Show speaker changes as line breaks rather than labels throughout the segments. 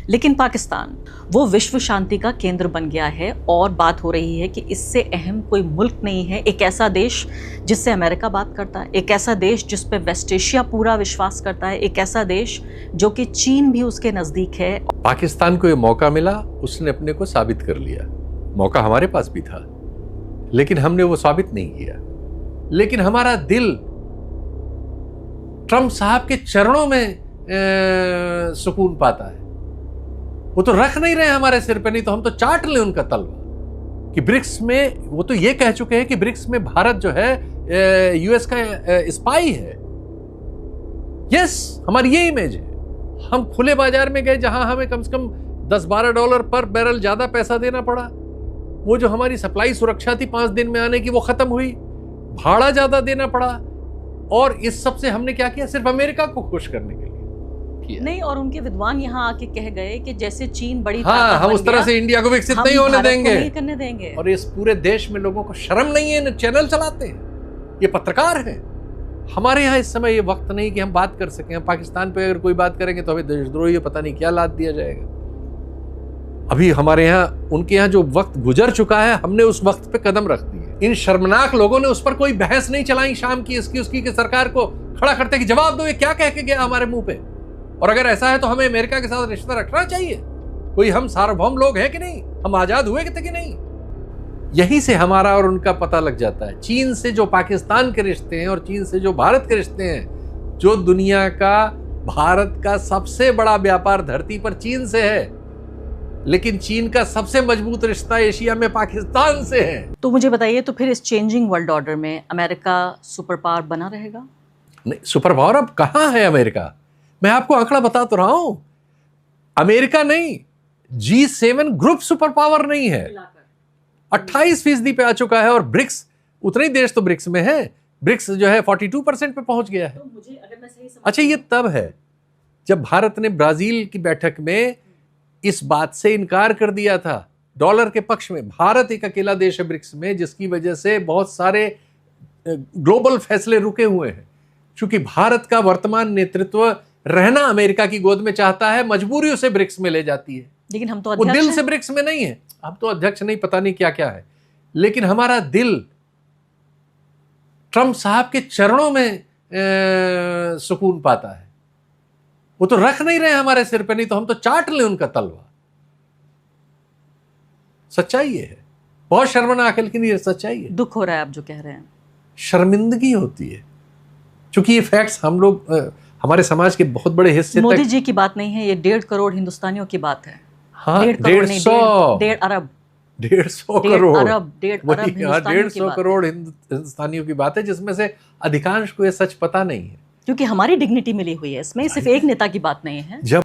लेकिन पाकिस्तान वो विश्व शांति का केंद्र बन गया है और बात हो रही है कि इससे अहम कोई मुल्क नहीं है। एक ऐसा देश जिससे अमेरिका बात करता है, एक ऐसा देश जिस पे वेस्ट एशिया पूरा विश्वास करता है, एक ऐसा देश जो कि चीन भी उसके नजदीक है।
पाकिस्तान को ये मौका मिला, उसने अपने को साबित कर लिया। मौका हमारे पास भी था लेकिन हमने वो साबित नहीं किया। लेकिन हमारा दिल ट्रंप साहब के चरणों में सुकून पाता है। वो तो रख नहीं रहे हमारे सिर पे, नहीं तो हम तो चाट लें उनका तलवा। कि ब्रिक्स में वो तो ये कह चुके हैं कि ब्रिक्स में भारत जो है यूएस का स्पाई है। यस, हमारी ये इमेज है। हम खुले बाजार में गए जहां हमें कम से कम $10-12 पर बैरल ज्यादा पैसा देना पड़ा। वो जो हमारी सप्लाई सुरक्षा थी 5 दिन में आने की, वो खत्म हुई। भाड़ा ज्यादा देना पड़ा। और इस सब से हमने क्या किया? सिर्फ अमेरिका को खुश करने के लिए किया।
नहीं, और उनके विद्वान यहाँ आके कह गए कि जैसे चीन बड़ी
हाँ, हम उस तरह से इंडिया को विकसित नहीं होने देंगे,
नहीं करने देंगे।
और इस पूरे देश में लोगों को शर्म नहीं है, चैनल चलाते हैं, ये पत्रकार हैं। हमारे यहाँ इस समय ये वक्त नहीं कि हम बात कर सकें। हम पाकिस्तान पे अगर कोई बात करेंगे तो हमें देशद्रोही पता नहीं क्या लाद दिया जाएगा। अभी हमारे यहाँ, उनके यहाँ जो वक्त गुजर चुका है, हमने उस वक्त पे कदम रख दिए। इन शर्मनाक लोगों ने उस पर कोई बहस नहीं चलाई शाम की, इसकी उसकी, कि सरकार को खड़ा करते कि जवाब दो, ये क्या कह के गया हमारे मुंह पे। और अगर ऐसा है तो हमें अमेरिका के साथ रिश्ता रखना चाहिए। कोई हम सार्वभौम लोग हैं कि नहीं? हम आजाद हुए थे कि नहीं? यहीं से हमारा और उनका पता लग जाता है। चीन से जो पाकिस्तान के रिश्ते हैं और चीन से जो भारत के रिश्ते हैं, जो दुनिया का, भारत का सबसे बड़ा व्यापार धरती पर चीन से है, लेकिन चीन का सबसे मजबूत रिश्ता एशिया में पाकिस्तान से है।
तो मुझे बताइए, तो फिर इस चेंजिंग वर्ल्ड ऑर्डर में अमेरिका सुपर पावर बना रहेगा?
नहीं, सुपर पावर अब कहां है अमेरिका? मैं आपको आंकड़ा बता तो रहा हूं। अमेरिका नहीं, G7 ग्रुप सुपर पावर नहीं है। 28% पे आ चुका है। और ब्रिक्स, उतने ही देश तो ब्रिक्स में है। ब्रिक्स जो है 42% पे पहुंच गया है।
तो मुझे, अगर मैं सही
अच्छा, ये तब है जब भारत ने ब्राजील की बैठक में इस बात से इनकार कर दिया था, डॉलर के पक्ष में। भारत एक अकेला देश है ब्रिक्स में, जिसकी वजह से बहुत सारे ग्लोबल फैसले रुके हुए हैं। क्योंकि भारत का वर्तमान नेतृत्व रहना अमेरिका की गोद में चाहता है, मजबूरी उसे ब्रिक्स में ले जाती है।
लेकिन हम तो
वो दिल से ब्रिक्स में नहीं है। अब तो अध्यक्ष नहीं, पता नहीं क्या क्या है, लेकिन हमारा दिल ट्रंप साहब के चरणों में सुकून पाता है। वो तो रख नहीं रहे हमारे सिर पे, नहीं तो हम तो चाट लें उनका तलवा। सच्चाई ये है। बहुत शर्मनाक है, लेकिन ये सच्चाई है।
दुख हो रहा है आप जो कह रहे हैं।
शर्मिंदगी होती है, क्योंकि ये फैक्ट्स हम लोग, हमारे समाज के बहुत बड़े हिस्से
मोदी जी की बात नहीं है, ये 1.5 करोड़ हिंदुस्तानियों की बात है।
हाँ,
1.5 अरब
150 करोड़ हिंदुस्तानियों की बात है, जिसमें से अधिकांश को ये सच पता नहीं है।
क्योंकि हमारी डिग्निटी मिली हुई है इसमें, सिर्फ एक नेता की बात नहीं है।
जब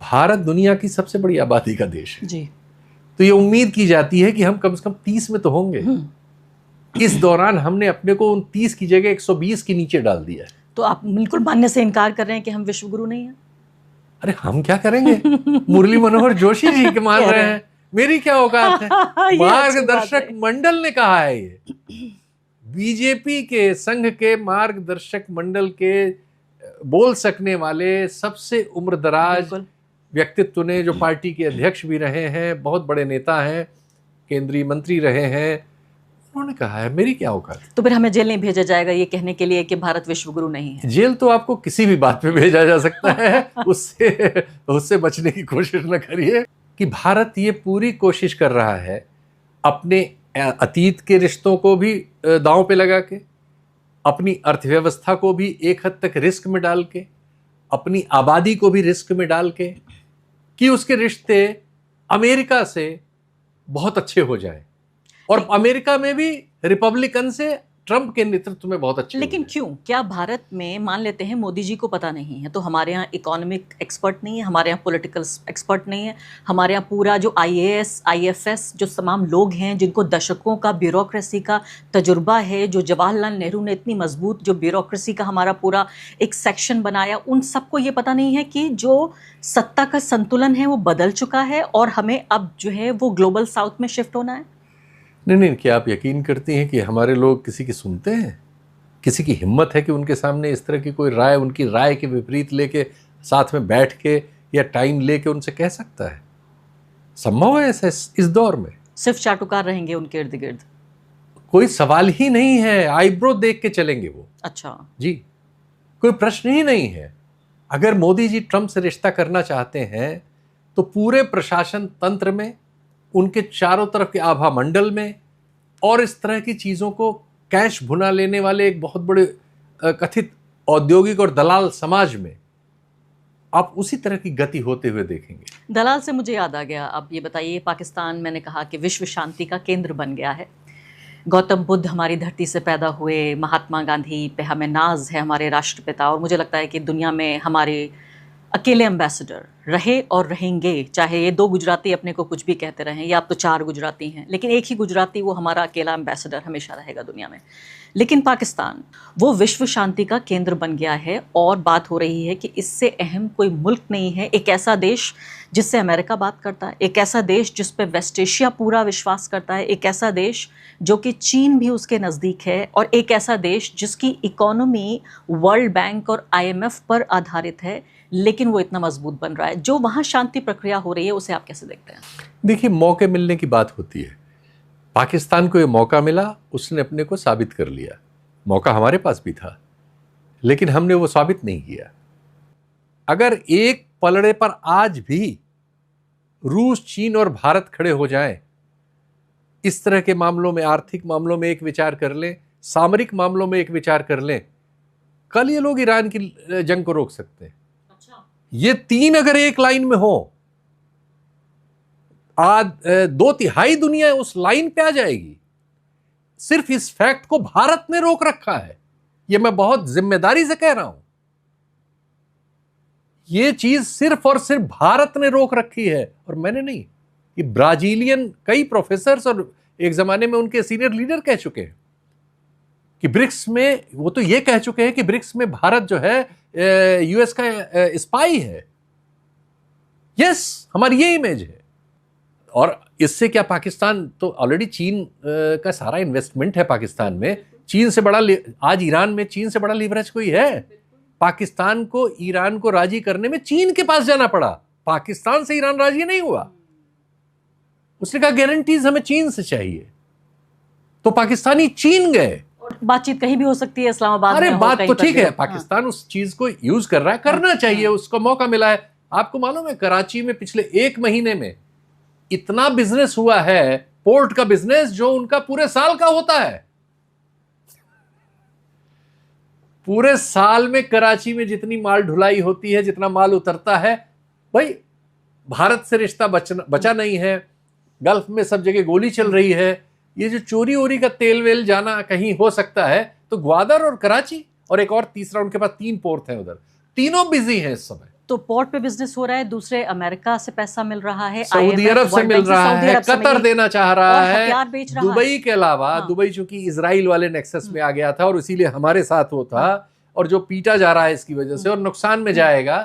भारत दुनिया की सबसे बड़ी आबादी का देश है
जी,
तो ये उम्मीद की जाती है कि हम कम से कम 30 में तो होंगे। इस दौरान हमने अपने को 29 की जगह 120 के नीचे डाल दिया है।
तो आप बिल्कुल मानने से इनकार कर रहे हैं कि हम विश्वगुरु नहीं हैं?
अरे हम क्या करेंगे? मुरली मनोहर जोशी जी के मान रहे हैं, मेरी क्या औकात है? मार्गदर्शक मंडल ने कहा है। ये बीजेपी के संघ के मार्गदर्शक मंडल के बोल सकने वाले सबसे उम्रदराज व्यक्तित्व ने, जो पार्टी के अध्यक्ष भी रहे हैं, बहुत बड़े नेता हैं, केंद्रीय मंत्री रहे हैं, उन्होंने कहा है। मेरी क्या औकात?
तो फिर हमें जेल नहीं भेजा जाएगा ये कहने के लिए कि भारत विश्वगुरु नहीं है?
जेल तो आपको किसी भी बात पे भेजा जा सकता है। उससे बचने की कोशिश न करिए। कि भारत ये पूरी कोशिश कर रहा है अपने अतीत के रिश्तों को भी दांव पे लगा के, अपनी अर्थव्यवस्था को भी एक हद तक रिस्क में डाल के, अपनी आबादी को भी रिस्क में डाल के, कि उसके रिश्ते अमेरिका से बहुत अच्छे हो जाएं, और अमेरिका में भी रिपब्लिकन से ट्रंप के नेतृत्व में बहुत अच्छे।
लेकिन क्यों? क्या भारत में, मान लेते हैं मोदी जी को पता नहीं है, तो हमारे यहाँ इकोनॉमिक एक्सपर्ट नहीं है, हमारे यहाँ पॉलिटिकल एक्सपर्ट नहीं है, हमारे यहाँ पूरा जो IAS IFS जो तमाम लोग हैं जिनको दशकों का ब्यूरोक्रेसी का तजुर्बा है, जो जवाहरलाल नेहरू ने इतनी मजबूत जो ब्यूरोक्रेसी का हमारा पूरा एक सेक्शन बनाया, उन सबको ये पता नहीं है कि जो सत्ता का संतुलन है वो बदल चुका है और हमें अब जो है वो ग्लोबल साउथ में शिफ्ट होना है?
नहीं, क्या आप यकीन करती हैं कि हमारे लोग किसी की सुनते हैं? किसी की हिम्मत है कि उनके सामने इस तरह की कोई राय, उनकी राय के विपरीत लेके साथ में बैठ के या टाइम लेके उनसे कह सकता है? संभव है ऐसा इस दौर में?
सिर्फ चाटुकार रहेंगे उनके इर्द गिर्द?
कोई सवाल ही नहीं है, आईब्रो देख के चलेंगे वो।
अच्छा
जी, कोई प्रश्न ही नहीं है। अगर मोदी जी ट्रंप से रिश्ता करना चाहते हैं तो पूरे प्रशासन तंत्र में, उनके चारों तरफ के आभा मंडल में और इस तरह की चीजों को कैश भुना लेने वाले एक बहुत बड़े कथित औद्योगिक और दलाल समाज में आप उसी तरह की गति होते हुए देखेंगे।
दलाल से मुझे याद आ गया, अब ये बताइए, पाकिस्तान मैंने कहा कि विश्व शांति का केंद्र बन गया है। गौतम बुद्ध हमारी धरती से पैदा हुए, महात्मा गांधी पे हमें नाज है, हमारे राष्ट्रपिता, और मुझे लगता है कि दुनिया में हमारे अकेले एम्बेसडर रहे और रहेंगे। चाहे ये 2 गुजराती अपने को कुछ भी कहते रहें, या अब तो 4 गुजराती हैं, लेकिन एक ही गुजराती वो हमारा अकेला एम्बेसडर हमेशा रहेगा दुनिया में। लेकिन पाकिस्तान वो विश्व शांति का केंद्र बन गया है, और बात हो रही है कि इससे अहम कोई मुल्क नहीं है। एक ऐसा देश जिससे अमेरिका बात करता है, एक ऐसा देश जिस पे वेस्ट एशिया पूरा विश्वास करता है, एक ऐसा देश जो कि चीन भी उसके नज़दीक है, और एक ऐसा देश जिसकी इकोनॉमी वर्ल्ड बैंक और IMF पर आधारित है, लेकिन वो इतना मजबूत बन रहा है। जो वहाँ शांति प्रक्रिया हो रही है उसे आप कैसे देखते हैं?
देखिए, मौके मिलने की बात होती है। पाकिस्तान को ये मौका मिला, उसने अपने को साबित कर लिया। मौका हमारे पास भी था, लेकिन हमने वो साबित नहीं किया। अगर एक पलड़े पर आज भी रूस, चीन और भारत खड़े हो जाएं, इस तरह के मामलों में, आर्थिक मामलों में एक विचार कर लें, सामरिक मामलों में एक विचार कर लें, कल ये लोग ईरान की जंग को रोक सकते हैं। ये 3 अगर एक लाइन में हो, आज 2/3 दुनिया उस लाइन पे आ जाएगी। सिर्फ इस फैक्ट को भारत ने रोक रखा है, ये मैं बहुत जिम्मेदारी से कह रहा हूं। ये चीज सिर्फ और सिर्फ भारत ने रोक रखी है, और मैंने नहीं। ये ब्राजीलियन कई प्रोफेसर्स और एक जमाने में उनके सीनियर लीडर कह चुके हैं कि ब्रिक्स में, वो तो ये कह चुके हैं कि ब्रिक्स में भारत जो है US का स्पाई है। यस, हमारी ये इमेज है। और इससे क्या, पाकिस्तान तो ऑलरेडी चीन का सारा इन्वेस्टमेंट है पाकिस्तान में। चीन से बड़ा, आज ईरान में चीन से बड़ा लीवरेज कोई है? पाकिस्तान को ईरान को राजी करने में चीन के पास जाना पड़ा, पाकिस्तान से ईरान राजी नहीं हुआ। उसने कहा गारंटीज हमें चीन से चाहिए, तो पाकिस्तानी चीन गए।
बातचीत कहीं भी हो सकती है, इस्लामाबाद
अरे
में
बात तो ठीक है,
हाँ।
पाकिस्तान उस चीज को यूज कर रहा है, करना चाहिए, उसको मौका मिला है। आपको मालूम है, कराची में पिछले 1 महीने में इतना बिजनेस हुआ है, पोर्ट का बिजनेस, जो उनका पूरे साल का होता है। पूरे साल में कराची में जितनी माल ढुलाई होती है, जितना माल उतरता है, भाई भारत से रिश्ता बचा नहीं है। गल्फ में सब जगह गोली चल रही है। ये जो चोरी वोरी का तेल वेल जाना कहीं हो सकता है, तो ग्वादर और कराची और एक और तीसरा, उनके पास 3 पोर्ट हैं उधर, तीनों बिजी हैं इस समय।
तो पोर्ट पे बिजनेस हो रहा है, दूसरे अमेरिका से पैसा मिल रहा है,
सऊदी अरब से मिल रहा है, कतर देना चाह रहा है, दुबई के अलावा। दुबई चूंकि इजराइल वाले नेक्सस में आ गया था और इसीलिए हमारे साथ वो था, और जो पीटा जा रहा है इसकी वजह से और नुकसान में जाएगा,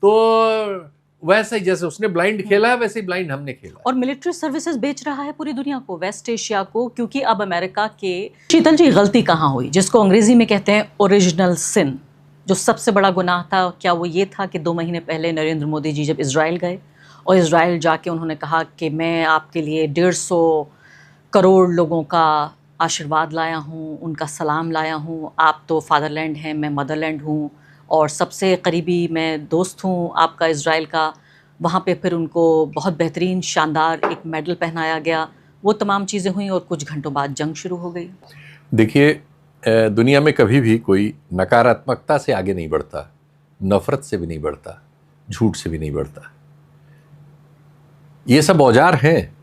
तो वैसे ही जैसे उसने ब्लाइंड खेला है, वैसे ही ब्लाइंड हमने खेला।
और मिलिट्री सर्विसेज बेच रहा है पूरी दुनिया को, वेस्ट एशिया को, क्योंकि अब अमेरिका के। शीतल जी, गलती कहाँ हुई, जिसको अंग्रेजी में कहते हैं ओरिजिनल सिन, जो सबसे बड़ा गुनाह था? क्या वो ये था कि 2 महीने पहले नरेंद्र मोदी जी जब इजराइल गए और इजराइल जाके उन्होंने कहा कि मैं आपके लिए 150 करोड़ लोगों का आशीर्वाद लाया हूँ, उनका सलाम लाया हूँ, आप तो फादरलैंड हैं, मैं मदरलैंड हूँ, और सबसे करीबी मैं दोस्त हूँ आपका इजराइल का। वहाँ पे फिर उनको बहुत बेहतरीन शानदार एक मेडल पहनाया गया। वो तमाम चीज़ें हुई और कुछ घंटों बाद जंग शुरू हो गई।
देखिए, दुनिया में कभी भी कोई नकारात्मकता से आगे नहीं बढ़ता, नफरत से भी नहीं बढ़ता, झूठ से भी नहीं बढ़ता। ये सब औजार हैं,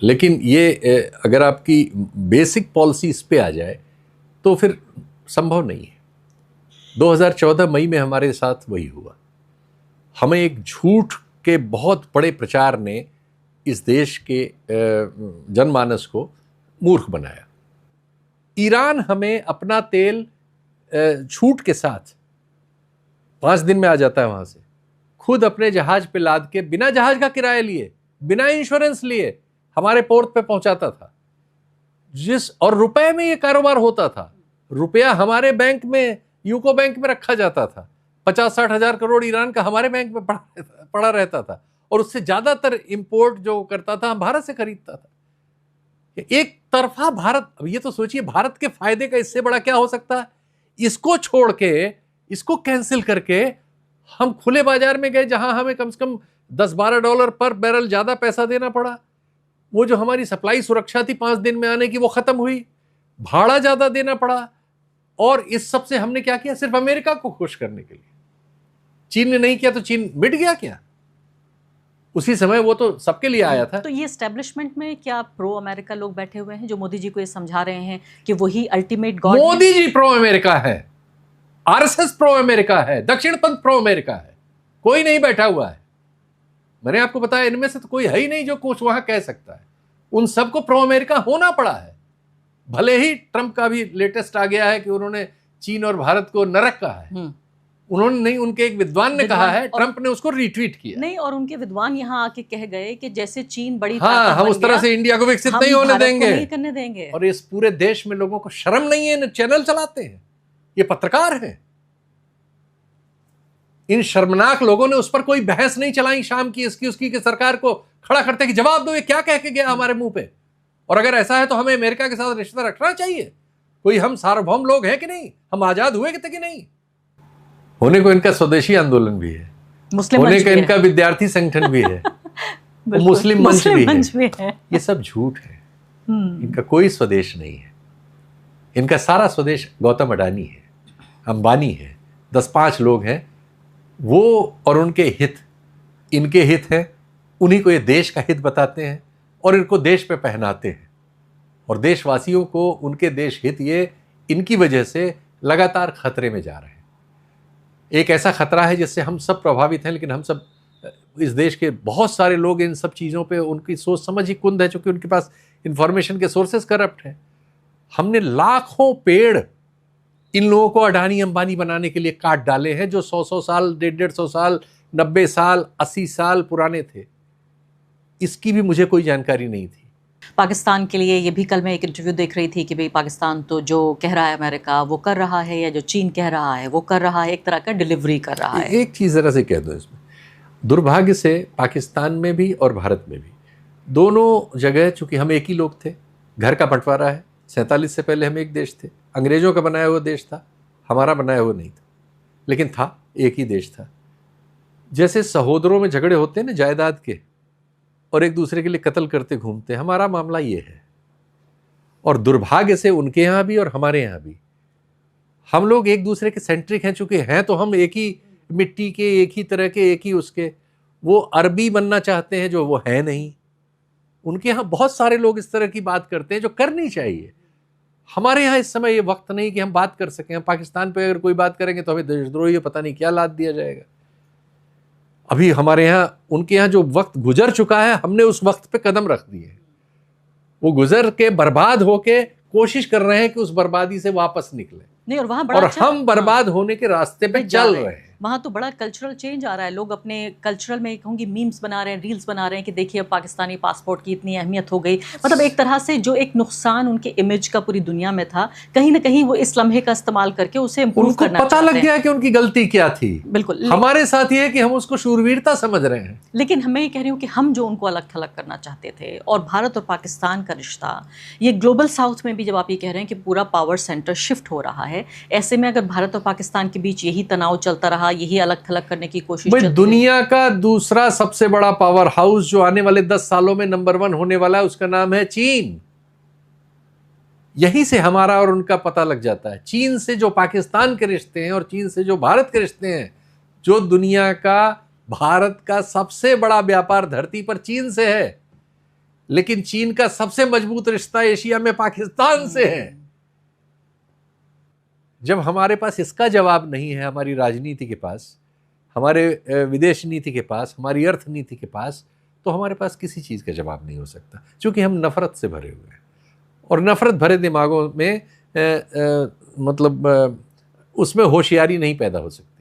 लेकिन ये अगर आपकी बेसिक पॉलिसी इस पे आ जाए तो फिर संभव नहीं है। 2014 मई में हमारे साथ वही हुआ। हमें एक झूठ के बहुत बड़े प्रचार ने इस देश के जनमानस को मूर्ख बनाया। ईरान हमें अपना तेल छूट के साथ 5 दिन में आ जाता है, वहां से खुद अपने जहाज पे लाद के, बिना जहाज का किराया लिए, बिना इंश्योरेंस लिए हमारे पोर्ट पे पहुंचाता था। और रुपए में ये कारोबार होता था। रुपया हमारे बैंक में, यूको बैंक में रखा जाता था। 50-60 हजार करोड़ ईरान का हमारे बैंक में पड़ा रहता था, और उससे ज्यादातर इंपोर्ट जो करता था हम भारत से खरीदता था। एक तरफा भारत, अब ये तो सोचिए भारत के फायदे का इससे बड़ा क्या हो सकता है। इसको छोड़ के, इसको कैंसिल करके हम खुले बाजार में गए जहां हमें कम से कम $10-12 पर बैरल ज्यादा पैसा देना पड़ा। वो जो हमारी सप्लाई सुरक्षा थी 5 दिन में आने की, वो खत्म हुई, भाड़ा ज्यादा देना पड़ा। और इस सब से हमने क्या किया, सिर्फ अमेरिका को खुश करने के लिए। चीन ने नहीं किया तो चीन मिट गया क्या? उसी समय वो तो सबके लिए आया था।
तो ये एस्टेब्लिशमेंट में क्या प्रो अमेरिका लोग बैठे हुए हैं जो मोदी जी को ये समझा रहे हैं कि वही ultimate God?
Modi ji pro America है, आरएसएस प्रो अमेरिका है, दक्षिण पंथ प्रो अमेरिका है, कोई नहीं बैठा हुआ है। मैंने आपको बताया इनमें से तो कोई है ही नहीं जो कुछ वहां कह सकता है। उन सबको प्रो अमेरिका होना पड़ा है। भले ही ट्रंप का भी लेटेस्ट आ गया है कि उन्होंने चीन और भारत को नरक कहा है। उन्होंने नहीं, उनके एक विद्वान ने कहा है, ट्रंप ने उसको रिट्वीट किया।
नहीं, और उनके विद्वान यहाँ आके कह गए कि जैसे चीन बड़ी
हाँ, हम उस तरह से इंडिया को विकसित नहीं होने देंगे,
नहीं करने देंगे।
और इस पूरे देश में लोगों को शर्म नहीं है, चैनल चलाते हैं, ये पत्रकार हैं। इन शर्मनाक लोगों ने उस पर कोई बहस नहीं चलाई शाम की, इसकी उसकी, कि सरकार को खड़ा करते कि जवाब दो, ये क्या कह के गया हमारे मुंह पे, और अगर ऐसा है तो हमें अमेरिका के साथ रिश्ता रखना चाहिए। कोई हम सार्वभौम लोग हैं कि नहीं, हम आजाद हुए कि नहीं। होने को इनका स्वदेशी आंदोलन भी है, होने का इनका विद्यार्थी संगठन भी है, मुस्लिम मंच भी है। ये सब झूठ है। इनका कोई स्वदेश नहीं है। इनका सारा स्वदेश गौतम अडानी है, अंबानी है, 10-5 लोग हैं, वो और उनके हित, इनके हित हैं। उन्हीं को ये देश का हित बताते हैं और इनको देश पे पहनाते हैं, और देशवासियों को उनके देश हित ये इनकी वजह से लगातार खतरे में जा रहे हैं। एक ऐसा खतरा है जिससे हम सब प्रभावित हैं, लेकिन हम सब, इस देश के बहुत सारे लोग इन सब चीज़ों पे उनकी सोच समझ ही कुंद है, क्योंकि उनके पास इंफॉर्मेशन के सोर्सेस करप्ट हैं। हमने लाखों पेड़ इन लोगों को अडानी अंबानी बनाने के लिए काट डाले हैं, जो 100-100 साल, 150-150 साल, 90 साल, 80 साल पुराने थे। इसकी भी मुझे कोई जानकारी नहीं थी।
पाकिस्तान के लिए ये भी कल मैं एक इंटरव्यू देख रही थी कि भाई पाकिस्तान तो जो कह रहा है अमेरिका वो कर रहा है, या जो चीन कह रहा है वो कर रहा है, एक तरह का डिलीवरी कर रहा है।
एक चीज़ ज़रा से कह दो इसमें, दुर्भाग्य से पाकिस्तान में भी और भारत में भी, दोनों जगह चूंकि हम एक ही लोग थे, घर का बंटवारा है, 47 से पहले हम एक देश थे, अंग्रेजों का बनाया हुआ देश था, हमारा बनाया हुआ नहीं था, लेकिन था, एक ही देश था। जैसे सहोदरों में झगड़े होते हैं ना जायदाद के, और एक दूसरे के लिए कत्ल करते घूमते हैं, हमारा मामला ये है। और दुर्भाग्य से उनके यहाँ भी और हमारे यहाँ भी हम लोग एक दूसरे के सेंट्रिक हैं, चूंकि हैं तो हम एक ही मिट्टी के, एक ही तरह के, एक ही उसके। वो अरबी बनना चाहते हैं जो वो है नहीं। उनके यहाँ बहुत सारे लोग इस तरह की बात करते हैं जो करनी चाहिए। हमारे यहाँ इस समय ये वक्त नहीं कि हम बात कर सकें। हम पाकिस्तान पे अगर कोई बात करेंगे तो हमें देशद्रोही पता नहीं क्या लाद दिया जाएगा। अभी हमारे यहाँ, उनके यहाँ जो वक्त गुजर चुका है, हमने उस वक्त पे कदम रख दिए। वो गुजर के बर्बाद होके कोशिश कर रहे हैं कि उस बर्बादी से वापस निकले,
नहीं, और वहाँ बड़ा
और हम बर्बाद होने के रास्ते पे चल रहे हैं।
वहाँ तो बड़ा कल्चरल चेंज आ रहा है। लोग अपने कल्चरल में कहूँगी मीम्स बना रहे हैं, रील्स बना रहे हैं कि देखिए अब पाकिस्तानी पासपोर्ट की इतनी अहमियत हो गई। मतलब एक तरह से जो एक नुकसान उनके इमेज का पूरी दुनिया में था, कहीं ना कहीं वो इस लम्हे का इस्तेमाल करके उसे इम्प्रूव करना
पता लग गया कि उनकी गलती क्या थी।
बिल्कुल,
हमारे साथ ये है कि हम उसको शूरवीरता समझ रहे हैं।
लेकिन मैं ये कह रही हूँ कि हम जो उनको अलग थलग करना चाहते थे, और भारत और पाकिस्तान का रिश्ता, ये ग्लोबल साउथ में भी जब आप ये कह रहे हैं कि पूरा पावर सेंटर शिफ्ट हो रहा है, ऐसे में अगर भारत और पाकिस्तान के बीच यही तनाव चलता रहा, यही अलग थलग करने की कोशिश चलती,
दुनिया का दूसरा सबसे बड़ा पावर हाउस जो आने वाले 10 सालों में नंबर 1 होने वाला है, उसका नाम है चीन। यहीं से हमारा और उनका पता लग जाता है। चीन से जो पाकिस्तान के रिश्ते हैं और चीन से जो भारत के रिश्ते हैं, जो दुनिया का, भारत का सबसे बड़ा व्यापार धरती पर चीन से है, लेकिन चीन का सबसे मजबूत रिश्ता एशिया में पाकिस्तान से है। जब हमारे पास इसका जवाब नहीं है, हमारी राजनीति के पास, हमारे विदेश नीति के पास, हमारी अर्थ नीति के पास, तो हमारे पास किसी चीज़ का जवाब नहीं हो सकता, क्योंकि हम नफरत से भरे हुए हैं। और नफरत भरे दिमागों में मतलब उसमें होशियारी नहीं पैदा हो सकती।